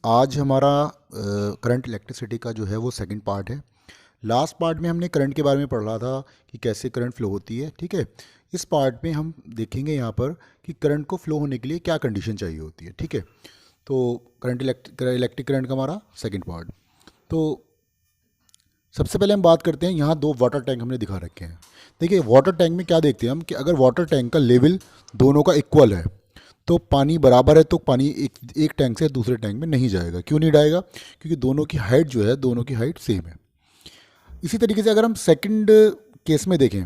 आज हमारा current electricity का जो है वो सेकंड पार्ट है। लास्ट पार्ट में हमने करंट के बारे में पढ़ा था कि कैसे करंट फ्लो होती है, ठीक है। इस पार्ट में हम देखेंगे यहाँ पर कि करंट को फ्लो होने के लिए क्या कंडीशन चाहिए होती है, ठीक है। तो करंट इलेक्ट्रिक करंट का हमारा सेकंड पार्ट। तो सबसे पहले हम बात करते हैं, यहाँ दो वाटर टैंक हमने दिखा रखे हैं। देखिए वाटर टैंक में क्या देखते हैं हम कि अगर वाटर टैंक का लेवल दोनों का इक्वल है तो पानी बराबर है, तो पानी एक टैंक से दूसरे टैंक में नहीं जाएगा। क्यों नहीं जाएगा? क्योंकि दोनों की हाइट जो है, दोनों की हाइट सेम है। इसी तरीके से अगर हम सेकंड केस में देखें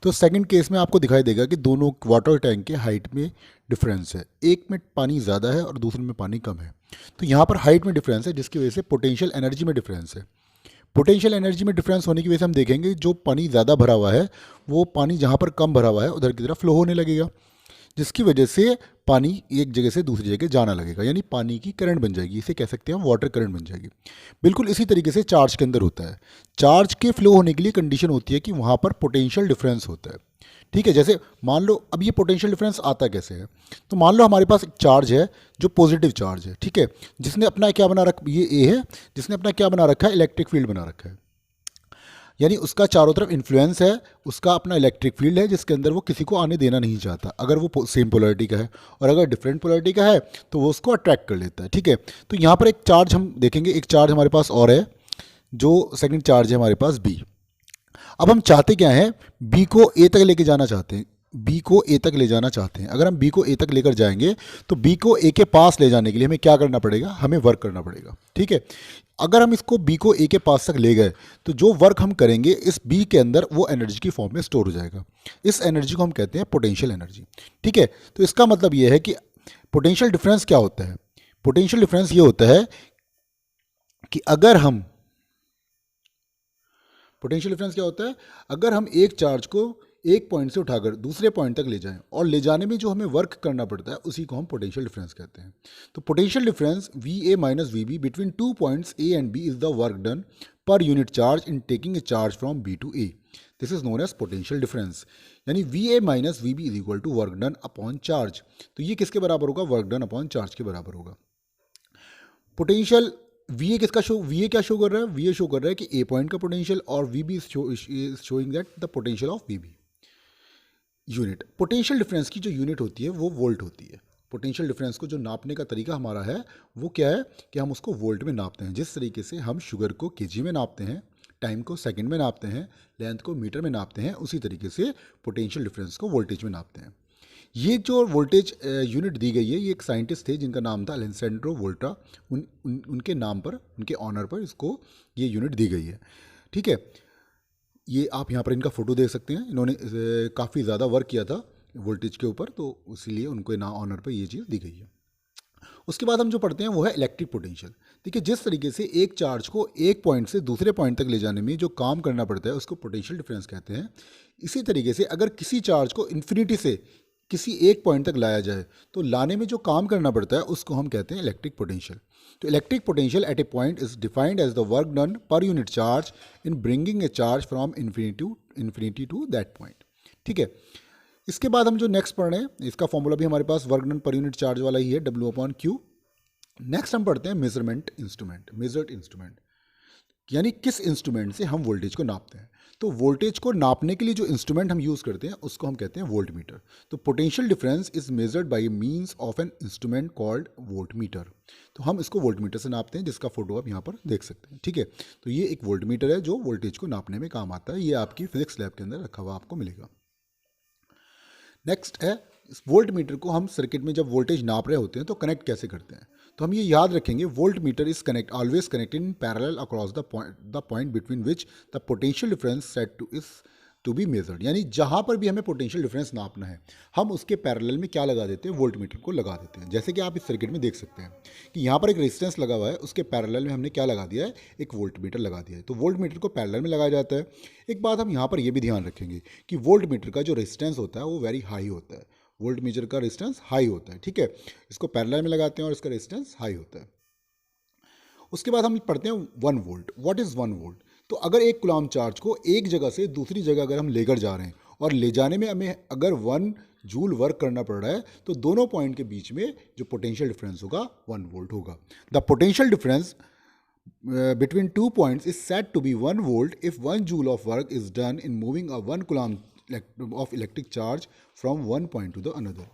तो सेकंड केस में आपको दिखाई देगा कि दोनों वाटर टैंक के हाइट में डिफरेंस है। एक में पानी ज़्यादा है और दूसरे में पानी कम है। तो यहाँ पर हाइट में डिफरेंस है, जिसकी वजह से पोटेंशियल एनर्जी में डिफरेंस है। पोटेंशियल एनर्जी में डिफरेंस होने की वजह से हम देखेंगे जो पानी ज़्यादा भरा हुआ है वो पानी जहाँ पर कम भरा हुआ है उधर की तरफ फ्लो होने लगेगा, जिसकी वजह से पानी एक जगह से दूसरी जगह जाना लगेगा, यानी पानी की करंट बन जाएगी। इसे कह सकते हैं हम वाटर करंट बन जाएगी। बिल्कुल इसी तरीके से चार्ज के अंदर होता है। चार्ज के फ्लो होने के लिए कंडीशन होती है कि वहाँ पर पोटेंशियल डिफरेंस होता है, ठीक है। जैसे मान लो अब ये पोटेंशियल डिफरेंस आता कैसे है, तो मान लो हमारे पास एक चार्ज है जो पॉजिटिव चार्ज है, ठीक है, जिसने अपना क्या बना रखा, ये ए है, जिसने अपना क्या बना रखा है, इलेक्ट्रिक फील्ड बना रखा है। यानी उसका चारों तरफ इन्फ्लुएंस है, उसका अपना इलेक्ट्रिक फील्ड है जिसके अंदर वो किसी को आने देना नहीं चाहता, अगर वो सेम पोलैरिटी का है। और अगर डिफरेंट पोलैरिटी का है तो वो उसको अट्रैक्ट कर लेता है, ठीक है। तो यहाँ पर एक चार्ज हम देखेंगे, एक चार्ज हमारे पास और है, जो सेकंड चार्ज है हमारे पास बी। अब हम चाहते क्या हैं, बी को ए तक लेके जाना चाहते हैं। बी को ए तक ले जाना चाहते हैं। अगर हम बी को ए तक लेकर जाएंगे तो बी को ए के पास ले जाने के लिए हमें क्या करना पड़ेगा, हमें वर्क करना पड़ेगा, ठीक है। अगर हम इसको बी को ए के पास तक ले गए तो जो वर्क हम करेंगे इस बी के अंदर वो एनर्जी की फॉर्म में स्टोर हो जाएगा। इस एनर्जी को हम कहते हैं पोटेंशियल एनर्जी, ठीक है। तो इसका मतलब ये है कि पोटेंशियल डिफरेंस क्या होता है। पोटेंशियल डिफरेंस ये होता है कि अगर हम पोटेंशियल डिफरेंस क्या होता है, अगर हम एक चार्ज को एक पॉइंट से उठाकर दूसरे पॉइंट तक ले जाएं और ले जाने में जो हमें वर्क करना पड़ता है उसी को हम पोटेंशियल डिफरेंस कहते हैं। तो potential difference V A minus V B between two points A and B is the work done per unit charge in taking a charge from B to A. This is known as potential difference. यानी V A minus V B is equal to work done upon charge. तो ये किसके बराबर होगा, work done upon charge के बराबर होगा। Potential V A किसका शो, वी ए क्या शो कर रहा है, वी ए शो कर रहा है कि ए पॉइंट का पोटेंशियल, और V B showing that the potential of V B. Unit potential difference की जो यूनिट होती है वो वोल्ट होती है। पोटेंशियल डिफरेंस को जो नापने का तरीका हमारा है वो क्या है कि हम उसको वोल्ट में नापते हैं। जिस तरीके से हम शुगर को केजी में नापते हैं, टाइम को सेकंड में नापते हैं, लेंथ को मीटर में नापते हैं, उसी तरीके से पोटेंशियल डिफरेंस को वोल्टेज में नापते हैं। ये जो वोल्टेज यूनिट दी गई है, ये एक साइंटिस्ट थे जिनका नाम था अलेक्जेंड्रो वोल्टा। उनके नाम पर, उनके ऑनर पर इसको ये यूनिट दी गई है, ठीक है। ये आप यहाँ पर इनका फ़ोटो देख सकते हैं। इन्होंने काफ़ी ज़्यादा वर्क किया था वोल्टेज के ऊपर, तो इसीलिए उनको ना ऑनर पर ये चीज़ दी गई है। उसके बाद हम जो पढ़ते हैं वो है इलेक्ट्रिक पोटेंशियल। देखिए जिस तरीके से एक चार्ज को एक पॉइंट से दूसरे पॉइंट तक ले जाने में जो काम करना पड़ता है उसको पोटेंशियल डिफरेंस कहते हैं। इसी तरीके से अगर किसी चार्ज को इन्फिनिटी से किसी एक पॉइंट तक लाया जाए तो लाने में जो काम करना पड़ता है उसको हम कहते हैं इलेक्ट्रिक पोटेंशियल। तो electric potential at a point is defined as the work done per unit charge in bringing a charge from infinity to that point, ठीक है। इसके बाद हम जो नेक्स्ट पढ़ रहे हैं इसका फॉर्मूला भी हमारे पास work done per unit charge वाला ही है, डब्ल्यू अपॉन क्यू। नेक्स्ट हम पढ़ते हैं मेजरमेंट इंस्ट्रूमेंट, मेजर्ड इंस्ट्रूमेंट, यानी किस इंस्ट्रूमेंट से हम वोल्टेज को नापते हैं। तो वोल्टेज को नापने के लिए जो इंस्ट्रूमेंट हम यूज़ करते हैं उसको हम कहते हैं वोल्ट मीटर। तो potential difference is measured by means of an instrument called volt meter. तो हम इसको वोल्ट मीटर से नापते हैं, जिसका फोटो आप यहाँ पर देख सकते हैं, ठीक है। तो ये एक वोल्ट मीटर है जो वोल्टेज को नापने में काम आता है। ये आपकी फिजिक्स लैब के अंदर रखा हुआ आपको मिलेगा। नेक्स्ट है, इस वोल्ट मीटर को हम सर्किट में जब वोल्टेज नाप रहे होते हैं तो कनेक्ट कैसे करते हैं। तो हम ये याद रखेंगे, voltmeter is connect always connected in parallel across the point between which the potential difference set to is to be measured. यानी जहाँ पर भी हमें पोटेंशियल डिफरेंस नापना है हम उसके पैरेलल में क्या लगा देते हैं, वोल्ट मीटर को लगा देते हैं। जैसे कि आप इस सर्किट में देख सकते हैं कि यहाँ पर एक रेजिस्टेंस लगा हुआ है, उसके पैरेलल में हमने क्या लगा दिया है, एक वोल्ट मीटर लगा दिया है। तो वोल्ट मीटर को पैरेलल में लगाया जाता है। एक बात हम यहाँ पर यह भी ध्यान रखेंगे कि वोल्ट मीटर का जो रेजिस्टेंस होता है वो वेरी हाई होता है। वोल्ट मीटर का रेजिस्टेंस हाई होता है, ठीक है। इसको पैरेलल में लगाते हैं और इसका रेजिस्टेंस हाई होता है। उसके बाद हम पढ़ते हैं 1 वोल्ट। What is 1 volt. तो अगर एक कूलम चार्ज को एक जगह से दूसरी जगह अगर हम लेकर जा रहे हैं और ले जाने में हमें अगर 1 जूल वर्क करना पड़ रहा है, तो दोनों पॉइंट के बीच में जो पोटेंशियल डिफरेंस होगा 1 वोल्ट होगा। The potential difference between 2 points is said to be 1 volt if 1 joule of work is done in moving a 1 coulomb of electric charge from one point to the another.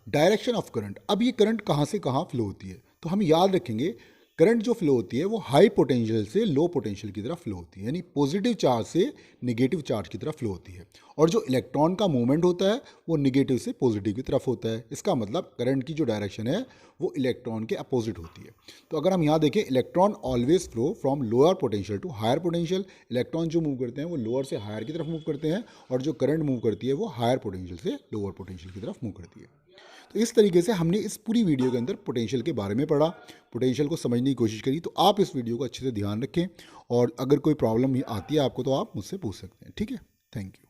Direction of current, अब ये current कहाँ से कहाँ flow होती है, तो हम याद रखेंगे करंट जो फ्लो होती है वो हाई पोटेंशियल से लो पोटेंशियल की तरफ फ्लो होती है, यानी पॉजिटिव चार्ज से नेगेटिव चार्ज की तरफ फ्लो होती है। और जो इलेक्ट्रॉन का मूवमेंट होता है वो नेगेटिव से पॉजिटिव की तरफ होता है। इसका मतलब करंट की जो डायरेक्शन है वो इलेक्ट्रॉन के अपोजिट होती है। तो अगर हम यहाँ देखें, electron always flow from lower potential to higher potential. Electron जो मूव करते हैं वो लोअर से हायर की तरफ मूव करते हैं, और जो करंट मूव करती है वो हायर पोटेंशियल से लोअर पोटेंशियल की तरफ मूव करती है। तो इस तरीके से हमने इस पूरी वीडियो के अंदर पोटेंशियल के बारे में पढ़ा, पोटेंशियल को समझने की कोशिश करी। तो आप इस वीडियो को अच्छे से ध्यान रखें, और अगर कोई प्रॉब्लम आती है आपको तो आप मुझसे पूछ सकते हैं। ठीक है, थैंक यू।